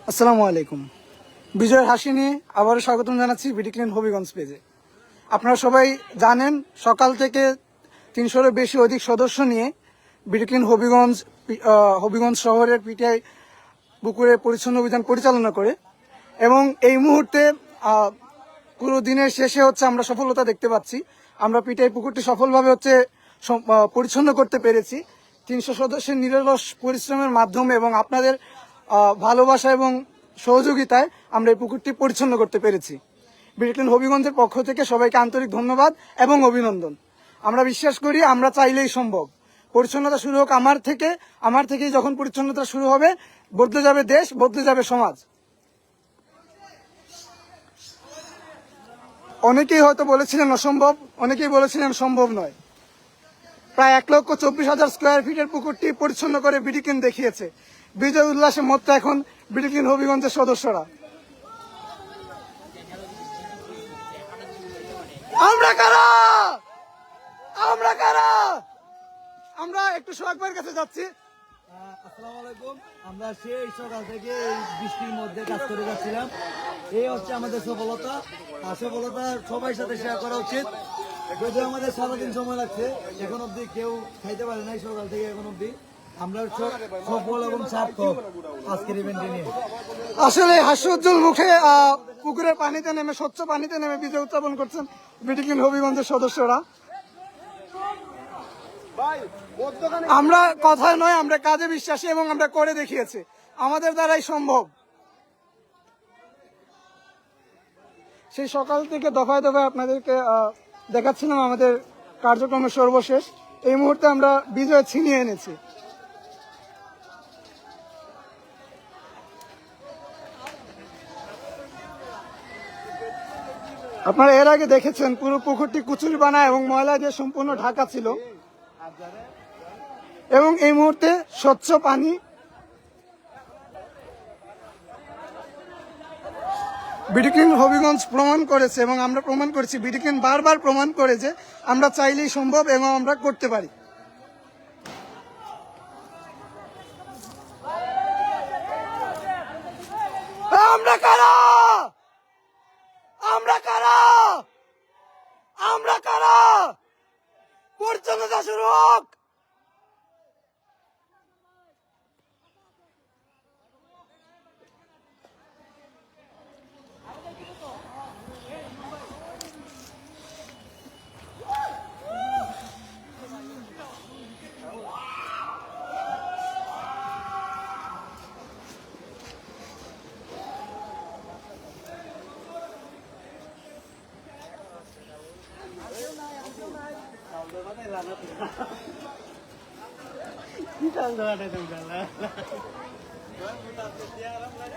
আসসালামু আলাইকুম। বিজয়ের হাসি নিয়ে আবারও স্বাগতম জানাচ্ছি বিডি ক্লিন হবিগঞ্জ পেজে। আপনারা সবাই জানেন সকাল থেকে 300-এর বেশি অধিক সদস্য নিয়ে বিডি ক্লিন হবিগঞ্জ শহরের পিটিআই পুকুরে পরিচ্ছন্ন অভিযান পরিচালনা করে এবং এই মুহূর্তে পুরো দিনের শেষে আমরা সফলতা দেখতে পাচ্ছি। আমরা পিটিআই পুকুরটি সফলভাবে পরিচ্ছন্ন করতে পেরেছি 300 সদস্যের নিরলস পরিশ্রমের মাধ্যমে এবং আপনাদের ভালোবাসা এবং সহযোগিতায় আমরা এই পুকুরটি পরিচ্ছন্ন করতে পেরেছি। বিডি ক্লিন হবিগঞ্জের পক্ষ থেকে সবাইকে আন্তরিক ধন্যবাদ এবং অভিনন্দন। আমরা বিশ্বাস করি আমরা চাইলেই সম্ভব। পরিচ্ছন্নতা শুরু হোক আমার থেকেই যখন পরিচ্ছন্নতা শুরু হবে বদলে যাবে দেশ, বদলে যাবে সমাজ। অনেকেই হয়তো বলেছিলেন অসম্ভব, অনেকেই বলেছিলেন সম্ভব নয়। প্রায় 1,24,000 স্কোয়ার ফিটের পুকুরটি পরিচ্ছন্ন করে বিডি ক্লিন দেখিয়েছে। বিজয় উল্লাসে মত্ত এখন বিডি ক্লিন হবিগঞ্জের সদস্যরা। আমরা কারা? আমরা একটু সোহাগ ভাইয়ের কাছে যাচ্ছি। আসসালামু আলাইকুম। আমরা সেই সকাল থেকে এই বৃষ্টির মধ্যে কাজ করে যাচ্ছিলাম। এই হচ্ছে আমাদের সফলতা। আর সফলতা সবাই সাথে শেয়ার করা উচিত। যদিও আমাদের সারাদিন সময় লাগছে, এখন অব্দি কেউ খাইতে পারে নাই সকাল থেকে এখন অব্দি। আমরা সফল এবং সার্থক আজকের ইভেন্টে নিয়ে। আসলে হাস্যোজ্জ্বল মুখে পুকুরের পানিতে নেমে, স্বচ্ছ পানিতে নেমে বিজয় উদযাপন করছেন বিডি ক্লিন হবিগঞ্জের সদস্যরা। আমরা কথায় নয়, আমরা কাজে বিশ্বাসী এবং আমরা করে দেখিয়েছি। আমাদের দ্বারাই সম্ভব। সেই সকাল থেকে দফায় দফায় আপনাদেরকে দেখাচ্ছিলাম আমাদের কার্যক্রমের সর্বশেষ। এই মুহূর্তে আমরা বিজয় ছিনিয়ে এনেছি। আপনারা এর আগে দেখেছেন পুরো পুকুরটি কুচুরিপানা এবং ময়লা দিয়ে সম্পূর্ণ ঢাকা ছিল এবং এই মুহূর্তে স্বচ্ছ পানি। বিডি ক্লিন হবিগঞ্জ প্রমাণ করেছে এবং আমরা প্রমাণ করেছি, বিডি ক্লিন বারবার প্রমাণ করে যে আমরা চাইলেই সম্ভব এবং আমরা করতে পারি। আমরা কারা? পরিচ্ছন্নতা শুরু হোক।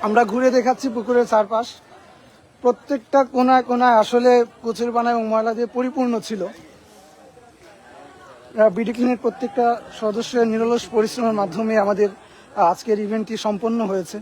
আমরা ঘুরে দেখাচ্ছি পুকুরের চারপাশ। প্রত্যেকটা কোনায় কোনায় আসলে কচুরিপানা এবং ময়লা দিয়ে পরিপূর্ণ ছিল। বিডি ক্লিনের প্রত্যেকটা সদস্যের নিরলস পরিশ্রমের মাধ্যমে আমাদের আজকের ইভেন্টটি সম্পন্ন হয়েছে।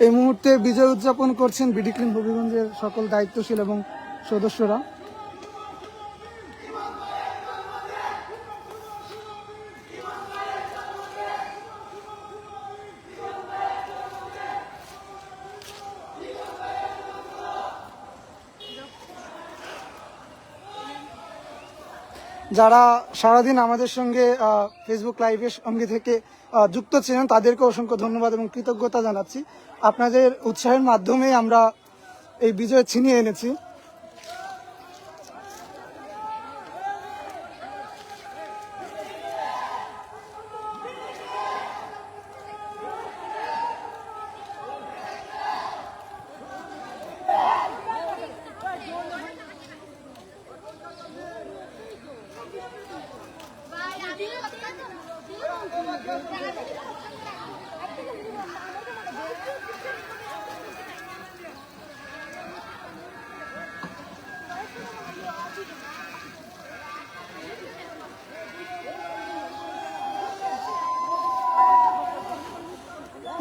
এই মুহূর্তে বিজয় উদযাপন করছেন বিডি ক্লিন হবিগঞ্জের সকল দায়িত্বশীল এবং সদস্যরা। যারা সারাদিন আমাদের সঙ্গে ফেসবুক লাইভের সঙ্গে থেকে যুক্ত ছিলেন তাদেরকে অসংখ্য ধন্যবাদ এবং কৃতজ্ঞতা জানাচ্ছি। আপনাদের উৎসাহের মাধ্যমে আমরা এই বিজয় ছিনিয়ে এনেছি।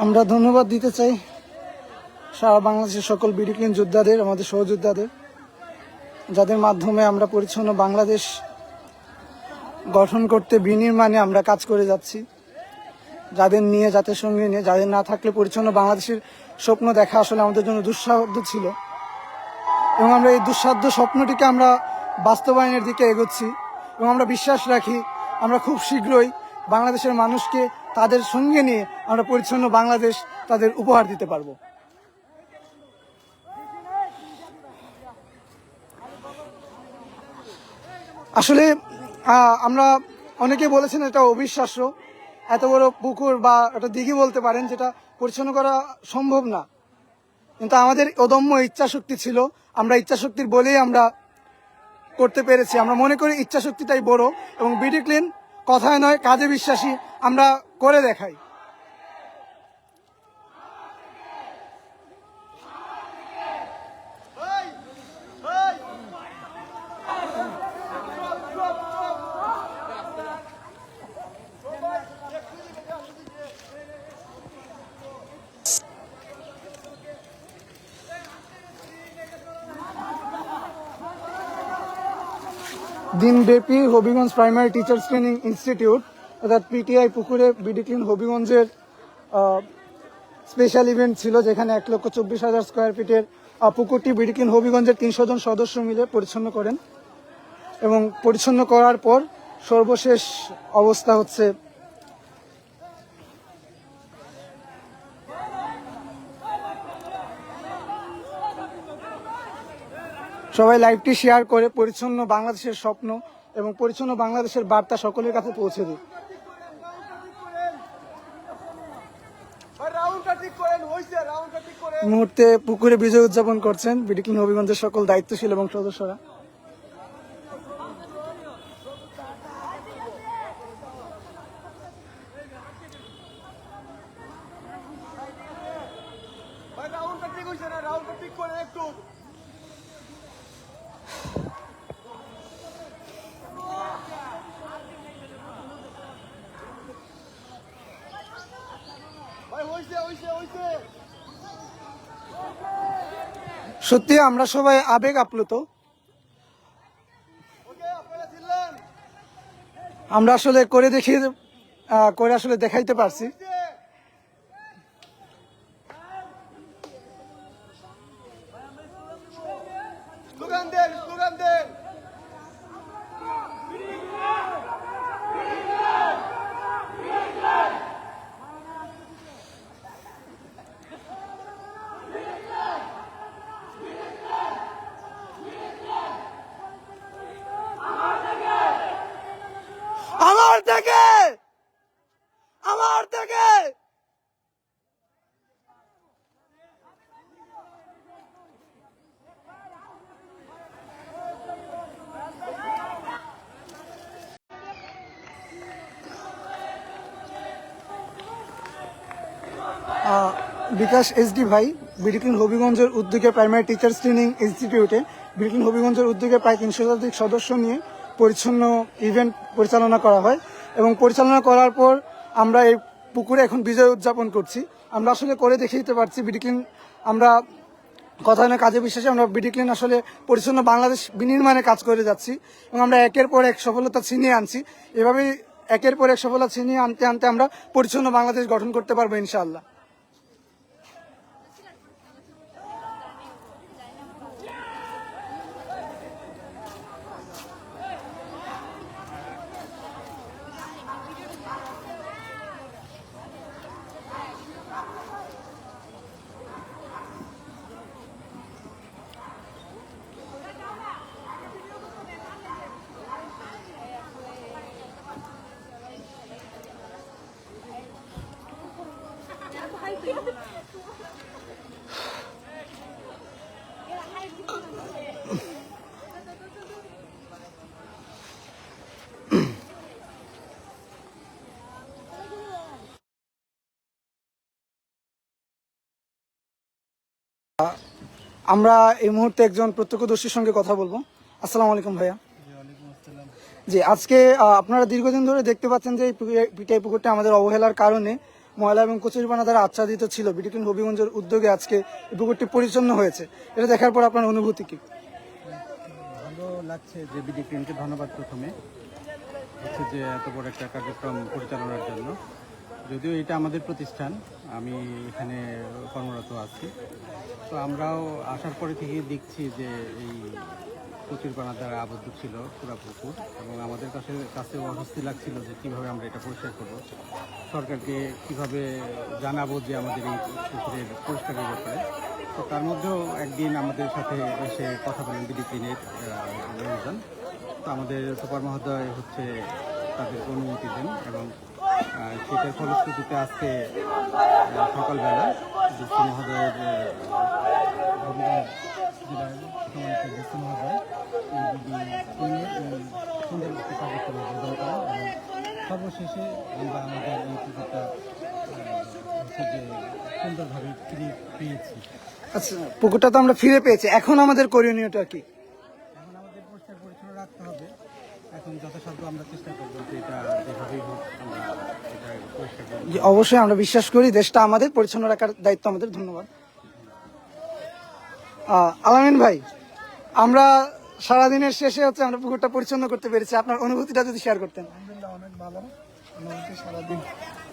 আমরা ধন্যবাদ দিতে চাই সারা বাংলাদেশের সকল বিডি ক্লিন যোদ্ধাদের, আমাদের সহযোদ্ধাদের, যাদের মাধ্যমে আমরা পরিচ্ছন্ন বাংলাদেশ গঠন করতে বিনির্মাণে আমরা কাজ করে যাচ্ছি। যাদের নিয়ে, জাতির সঙ্গে নিয়ে, যাদের না থাকলে পরিচ্ছন্ন বাংলাদেশের স্বপ্ন দেখা আসলে আমাদের জন্য দুঃসাধ্য ছিল, এবং আমরা এই দুঃসাধ্য স্বপ্নটিকে আমরা বাস্তবায়নের দিকে এগোচ্ছি এবং আমরা বিশ্বাস রাখি আমরা খুব শীঘ্রই বাংলাদেশের মানুষকে তাদের সঙ্গে নিয়ে আমরা পরিচ্ছন্ন বাংলাদেশ তাদের উপহার দিতে পারবো। আসলে আমরা অনেকে বলেছেন এটা অবিশ্বাস্য, এত বড় পুকুর বা একটা দিঘি বলতে পারেন যেটা পরিচ্ছন্ন করা সম্ভব না, কিন্তু আমাদের অদম্য ইচ্ছা শক্তি ছিল। আমরা ইচ্ছা শক্তির বলেই আমরা করতে পেরেছি। আমরা মনে করি ইচ্ছা শক্তিটাই বড়, এবং বিডি ক্লিন কথায় নয় কাজে বিশ্বাসী, আমরা করে দেখাই। দিনব্যাপী Habiganj primary teachers training institute অর্থাৎ পিটিআই পুকুরে বিডি ক্লিন হবিগঞ্জের স্পেশাল ইভেন্ট ছিল, যেখানে 1,24,000 স্কোয়ার ফিটের পুকুরটি বিডি ক্লিন হবিগঞ্জের 300 জন সদস্য মিলে পরিচ্ছন্ন করেন। এবং পরিচ্ছন্ন করার পর সর্বশেষ অবস্থা হচ্ছে সবাই লাইভটি শেয়ার করে পরিচ্ছন্ন বাংলাদেশের স্বপ্ন এবং পরিচ্ছন্ন বাংলাদেশের বার্তা সকলের কাছে পৌঁছে দিই। মুহূর্তে পুকুরে বিজয় উদযাপন করছেন বিডি ক্লিন হবিগঞ্জের সকল দায়িত্বশীল এবং সদস্যরা। সত্যি আমরা সবাই আবেগ আপ্লুত। আমরা আসলে করে আসলে দেখাইতে পারছি। আমার থেকে বিকাশ এসডি ভাই বিডি ক্লিন হবিগঞ্জের উদ্যোগে প্রাইমারি টিচার্স ট্রেনিং ইনস্টিটিউটে বিডি ক্লিন হবিগঞ্জের উদ্যোগে প্রায় 300 শতাধিক সদস্য নিয়ে পরিচ্ছন্ন ইভেন্ট পরিচালনা করা হয়, এবং পরিচালনা করার পর আমরা এই পুকুরে এখন বিজয় উদযাপন করছি। আমরা আসলে করে দেখিয়ে দিতে পারছি বিডি ক্লিন, আমরা কথা না কাজে বিশ্বাসী, আমরা বিডি ক্লিন আসলে পরিচ্ছন্ন বাংলাদেশ বিনির্মাণে কাজ করে যাচ্ছি, এবং আমরা একের পর এক সফলতা ছিনিয়ে আনছি। এভাবেই একের পর এক সফলতা ছিনিয়ে আনতে আনতে আমরা পরিচ্ছন্ন বাংলাদেশ গঠন করতে পারবো ইনশাআল্লাহ। আমরা এই মুহূর্তে একজন প্রত্যক্ষদর্শীর সঙ্গে কথা বলবো। আসসালামু আলাইকুম ভাইয়া। জি, আজকে আপনারা দীর্ঘদিন ধরে দেখতে পাচ্ছেন যে এই পিটিআই পুকুরটা আমাদের অবহেলার কারণে ময়লা এবং কচুরিপানা দ্বারা আচ্ছাদিত ছিল। বিডি ক্লিন হবিগঞ্জের উদ্যোগে আজকে এই পুকুরটি পরিচ্ছন্ন হয়েছে, এটা দেখার পর আপনার অনুভূতি কি? ভালো লাগছে যে বিডি ক্লিনকে ধন্যবাদ প্রথমে হচ্ছে যে এত বড় একটা কার্যক্রম পরিচালনার জন্য। যদিও এটা আমাদের প্রতিষ্ঠান, আমি এখানে কর্মরত আছি, তো আমরাও আসার পরে থেকে দেখছি যে এই কচুরিপানা দ্বারা আবদ্ধ ছিল পুরা পুকুর, এবং আমাদের কাছে অস্বস্তি লাগছিল যে কীভাবে আমরা এটা পরিষ্কার করব, সরকারকে কিভাবে জানাবো যে আমাদের এই পুকুরের পরিষ্কারের ব্যাপারে। তো তার মধ্যেও একদিন আমাদের সাথে এসে কথা বলেন বিডি ক্লিনের লোকজন, তো আমাদের সুপার মহোদয় হচ্ছে তাদেরকে অনুমতি দেন, এবং সেটার ফলশ্রুতিতে আজকে সকালবেলা ডিসি মহোদয়ের ডিসি মহোদয় এই বিডি ক্লিনের সুন্দর একটা কার্যক্রম উদ্বোধন করেন, এবং সর্বশেষে আমরা আমাদের এই পুকুরটা হচ্ছে যে সুন্দরভাবে ফিরে পেয়েছি। আচ্ছা, পুকুরটা তো আমরা ফিরে পেয়েছি, এখন আমাদের করণীয়টা কি? এখন আমাদের পরিষ্কার পরিচ্ছন্ন রাখতে হবে। এখন যথাসাধ্য আমরা চেষ্টা করবো যে এটা যেভাবেই হোক আমরা এটা পরিষ্কার করবো। জি, অবশ্যই আমরা বিশ্বাস করি দেশটা আমাদের, পরিচ্ছন্ন রাখার দায়িত্ব আমাদের। ধন্যবাদ। আলামিন ভাই, আমরা সারাদিনের শেষে হচ্ছে আমরা পুকুরটা পরিচ্ছন্ন করতে পেরেছি, আপনার অনুভূতিটা যদি শেয়ার করতেন। আলহামদুলিল্লাহ, অনেক ভালো অনুভূতি। সারাদিন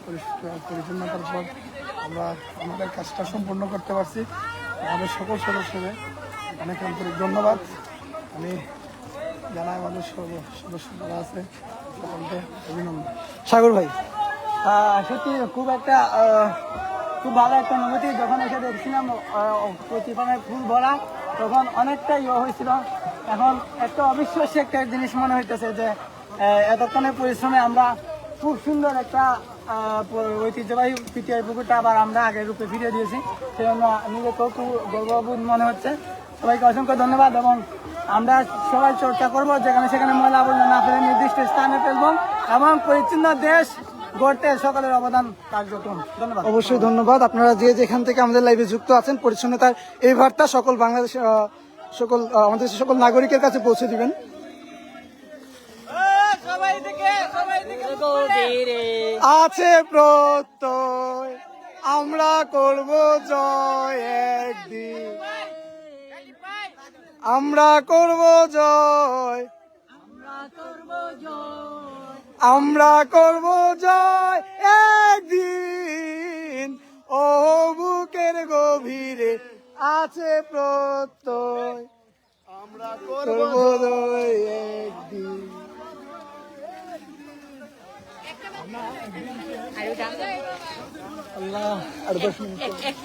পরিচ্ছন্নতার পর আমরা আমাদের কাজটা সম্পূর্ণ করতে পারছি। আমাদের সকল সদস্যদের অনেক আন্তরিক ধন্যবাদ আমি জানাই। আমাদের সদস্য যারা আছে সকলকে অভিনন্দন। সাগর ভাই, সত্যি খুব ভালো একটা অনুভূতি। যখন এসে দেখছিলাম প্রতিপানের ফুল ভরা, তখন অনেকটা হয়েছিল। এখন একটা অবিশ্বাস্য একটা জিনিস মনে হইতেছে যে এতক্ষণের পরিশ্রমে আমরা খুব সুন্দর একটা ঐতিহ্যবাহী পিটিআই পুকুরটা আবার আমরা আগের রূপে ফিরিয়ে দিয়েছি। সেজন্য নিজেকেও খুব গর্ববোধ মনে হচ্ছে। সবাইকে অসংখ্য ধন্যবাদ, এবং আমরা সবাই চর্চা করবো যেখানে সেখানে ময়লা আবর্জনা না ফেলে নির্দিষ্ট স্থানে ফেলবো, এবং পরিচ্ছন্ন দেশ গড়তে সকলের অবদান কার্যক্রম। ধন্যবাদ। অবশ্যই ধন্যবাদ। আপনারা যে যেখান থেকে আমাদের লাইভে যুক্ত আছেন, পরিচ্ছন্নতার এই বার্তা সকল বাংলাদেশ আমাদের সকল নাগরিকের কাছে পৌঁছে দিবেন। আছে প্রত্যয় আমরা করব জয়, একদিন আমরা করব জয়, আমরা করব জয় একদিন, ও বুকের গভীরে আছে প্রত্যয় আমরা করব জয় একদিন।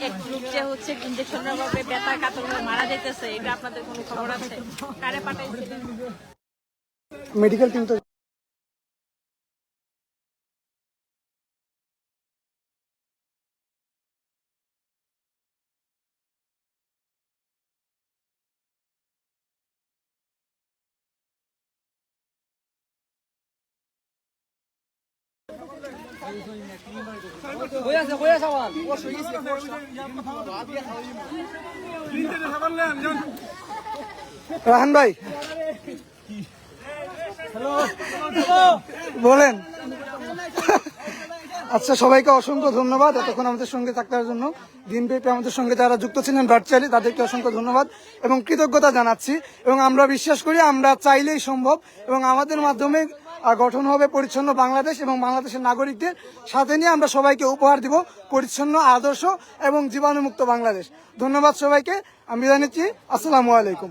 এক লোক যে হচ্ছে ইঞ্জেকশনের অভাবে ব্যথা কাতর হয়ে মারা যাইতেছে, এটা আপনাদের কোনো খবর আছে? কারে পাঠাইছিলেন? মেডিকেল টিম তো রাহান ভাই বলেন। আচ্ছা, সবাইকে অসংখ্য ধন্যবাদ এতক্ষণ আমাদের সঙ্গে থাকার জন্য। দিনব্যাপী আমাদের সঙ্গে যারা যুক্ত ছিলেন ভার্চুয়ালি, তাদেরকে অসংখ্য ধন্যবাদ এবং কৃতজ্ঞতা জানাচ্ছি। এবং আমরা বিশ্বাস করি আমরা চাইলেই সম্ভব, এবং আমাদের মাধ্যমে গঠন হবে পরিচ্ছন্ন বাংলাদেশ, এবং বাংলাদেশের নাগরিকদের সাথে নিয়ে আমরা সবাইকে উপহার দিব পরিচ্ছন্ন, আদর্শ এবং জীবাণুমুক্ত বাংলাদেশ। ধন্যবাদ সবাইকে, আমি বিদায় নিচ্ছি। আসসালামু আলাইকুম।